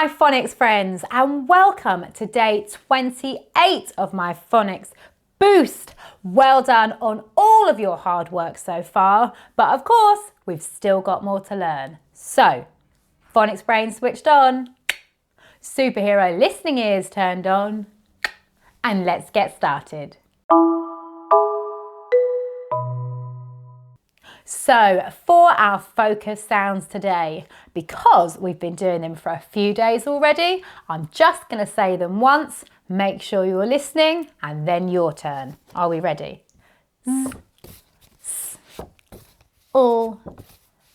my phonics friends, and welcome to day 28 of my Phonics Boost. Well done on all of your hard work so far, but of course, we've still got more to learn. So, phonics brain switched on, superhero listening ears turned on, and let's get started. So for our focus sounds today, because we've been doing them for a few days already, I'm just going to say them once, make sure you're listening, and then your turn. Are we ready? S, s, o,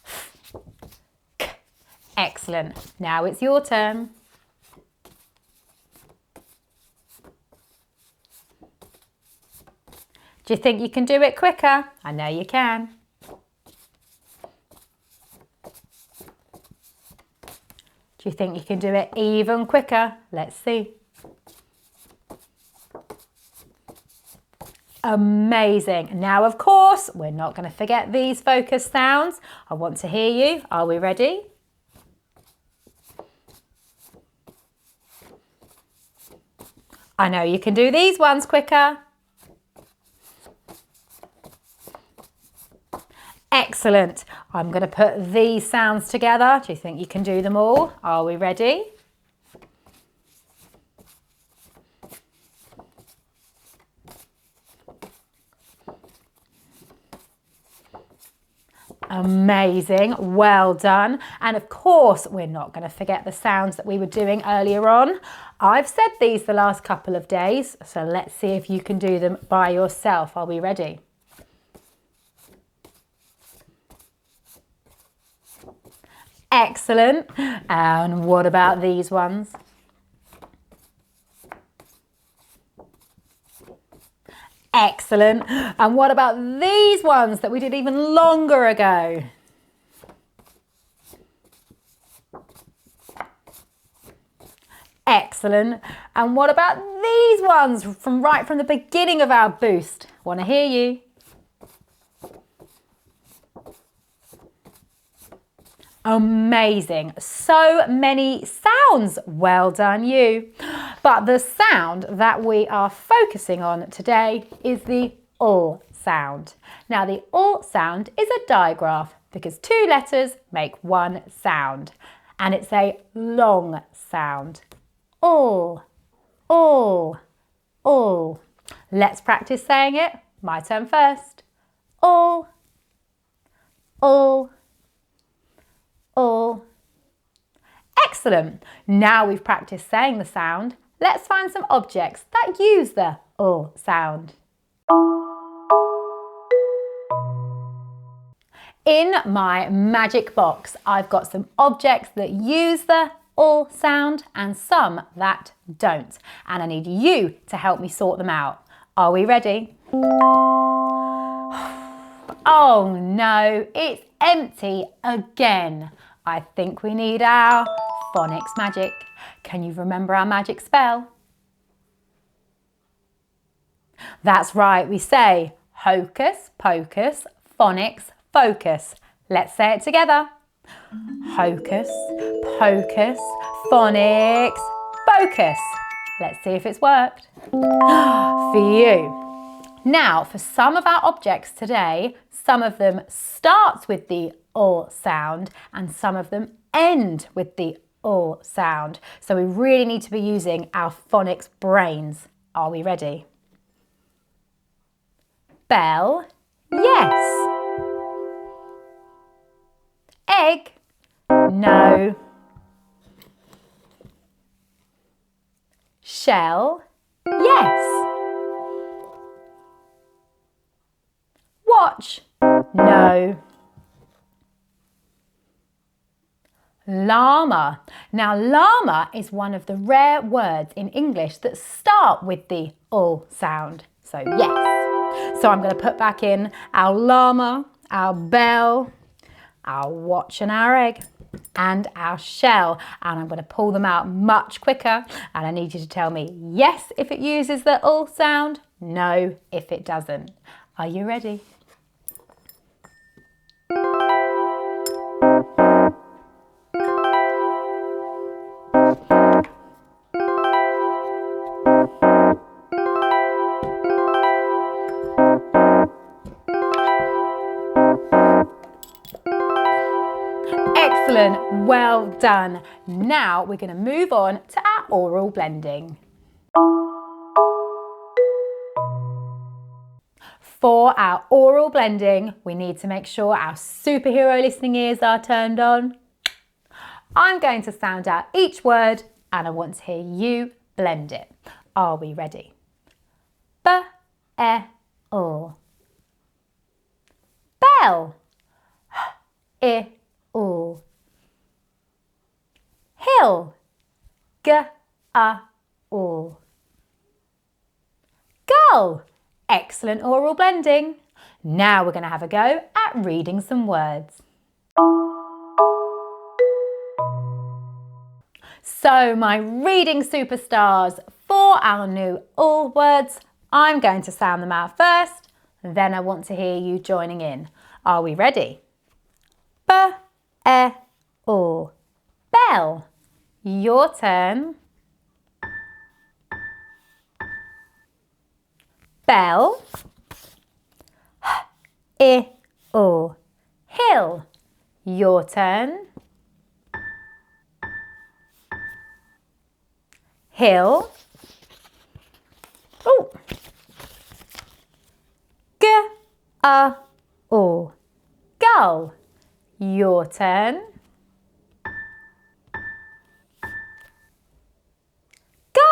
f, k. Excellent. Now it's your turn. Do you think you can do it quicker? I know you can. Do you think you can do it even quicker? Let's see. Amazing. Now, of course, we're not going to forget these focus sounds. I want to hear you. Are we ready? I know you can do these ones quicker. Excellent. I'm going to put these sounds together. Do you think you can do them all? Are we ready? Amazing. Well done. And of course, we're not going to forget the sounds that we were doing earlier on. I've said these the last couple of days, so let's see if you can do them by yourself. Are we ready? Excellent. And what about these ones? Excellent. And what about these ones that we did even longer ago? Excellent. And what about these ones from right from the beginning of our boost? Want to hear you? Amazing. So many sounds. Well done you. But the sound that we are focusing on today is the O sound. Now the O sound is a digraph because two letters make one sound. And it's a long sound. O, O, O. Let's practice saying it. My turn first. O, O, O. Excellent. Now we've practiced saying the sound, let's find some objects that use the O sound. In my magic box, I've got some objects that use the O sound and some that don't. And I need you to help me sort them out. Are we ready? Oh no, it's empty again. I think we need our phonics magic. Can you remember our magic spell? That's right, we say hocus pocus, phonics focus. Let's say it together. Hocus pocus, phonics focus. Let's see if it's worked. For you. Now, for some of our objects today, some of them start with the O sound and some of them end with the O sound. So we really need to be using our phonics brains. Are we ready? Bell, yes. Egg, no. Shell, yes. Watch, no. Llama. Now, llama is one of the rare words in English that start with the O sound. So, yes. So I'm going to put back in our llama, our bell, our watch and our egg, and our shell. And I'm going to pull them out much quicker. And I need you to tell me yes if it uses the O sound, no if it doesn't. Are you ready? Excellent, well done. Now we're going to move on to our oral blending. For our oral blending, we need to make sure our superhero listening ears are turned on. I'm going to sound out each word and I want to hear you blend it. Are we ready? B-E-L. Bell. H-I-L. Hill. G-A-L. Gull. Excellent oral blending. Now we're going to have a go at reading some words. So my reading superstars, for our new all words, I'm going to sound them out first, then I want to hear you joining in. Are we ready? B-E-L. Bell. Your turn. Bell. H-I-L. Hill. Your turn. Hill. Oh. G-A-L. Gull. Your turn.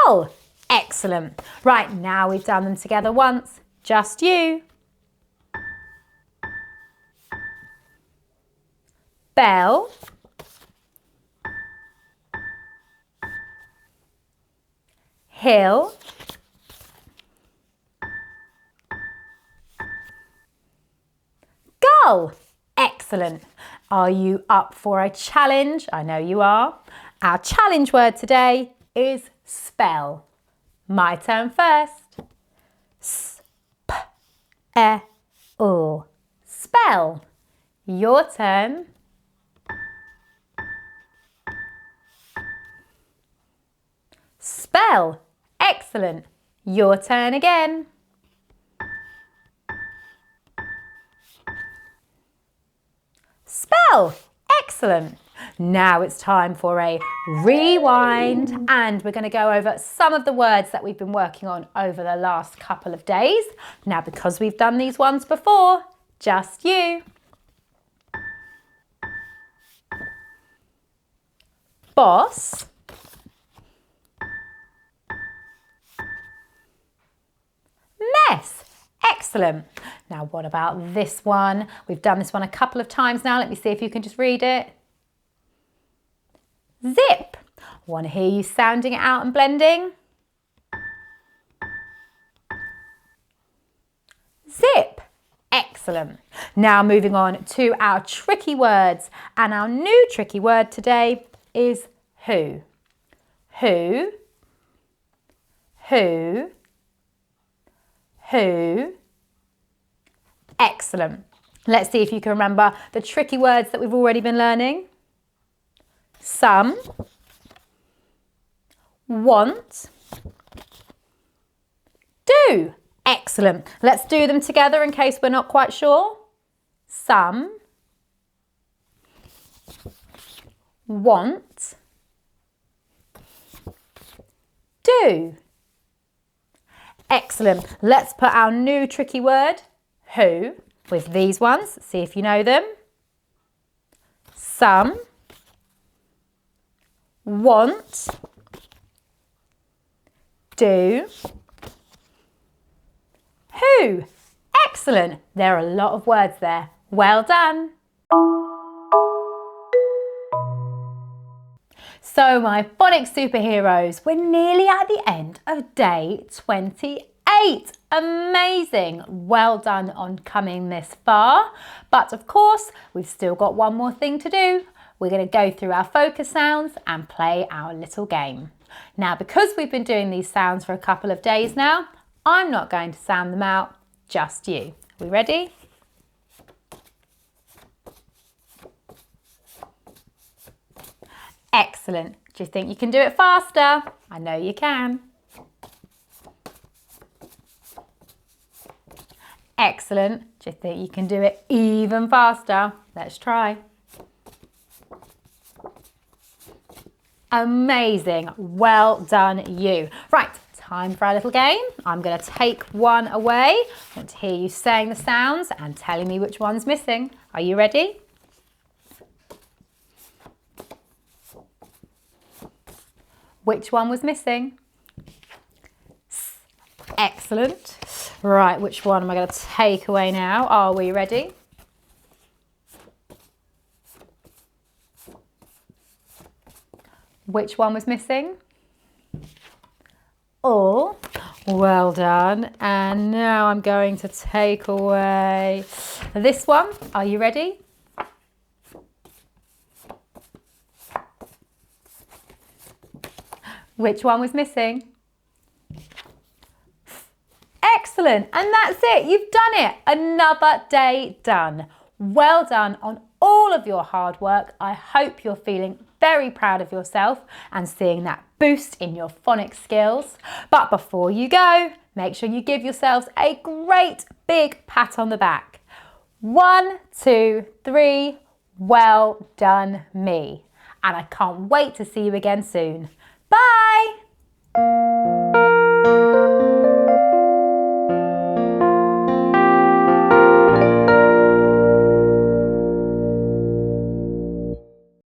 Gull. Excellent. Right, now we've done them together once. Just you. Bell. Hill. Gull. Excellent. Are you up for a challenge? I know you are. Our challenge word today is spell. My turn first. S-P-E-L. Spell. Your turn. Spell. Excellent. Your turn again. Spell. Excellent. Now it's time for a rewind and we're going to go over some of the words that we've been working on over the last couple of days. Now, because we've done these ones before, just you. Boss. Mess. Excellent. Now, what about this one? We've done this one a couple of times now. Let me see if you can just read it. Zip. I want to hear you sounding it out and blending. Zip. Excellent. Now moving on to our tricky words. And our new tricky word today is who. Who. Who. Who. Excellent. Let's see if you can remember the tricky words that we've already been learning. Some. Want. Do. Excellent. Let's do them together in case we're not quite sure. Some. Want. Do. Excellent. Let's put our new tricky word, who, with these ones. See if you know them. Some. Want. Do. Who. Excellent. There are a lot of words there. Well done. So my phonics superheroes, we're nearly at the end of day 28. Amazing. Well done on coming this far. But of course, we've still got one more thing to do. We're going to go through our focus sounds and play our little game. Now, because we've been doing these sounds for a couple of days now, I'm not going to sound them out, just you. We ready? Excellent. Do you think you can do it faster? I know you can. Excellent. Do you think you can do it even faster? Let's try. Amazing. Well done, you. Right, time for our little game. I'm going to take one away. I want to hear you saying the sounds and telling me which one's missing. Are you ready? Which one was missing? Excellent. Right, which one am I going to take away now? Are we ready? Which one was missing? All. Well done. And now I'm going to take away this one. Are you ready? Which one was missing? Excellent. And that's it. You've done it. Another day done. Well done on all of your hard work. I hope you're feeling very proud of yourself and seeing that boost in your phonics skills. But before you go, make sure you give yourselves a great big pat on the back. 1, 2, 3. Well done, me. And I can't wait to see you again soon. Bye.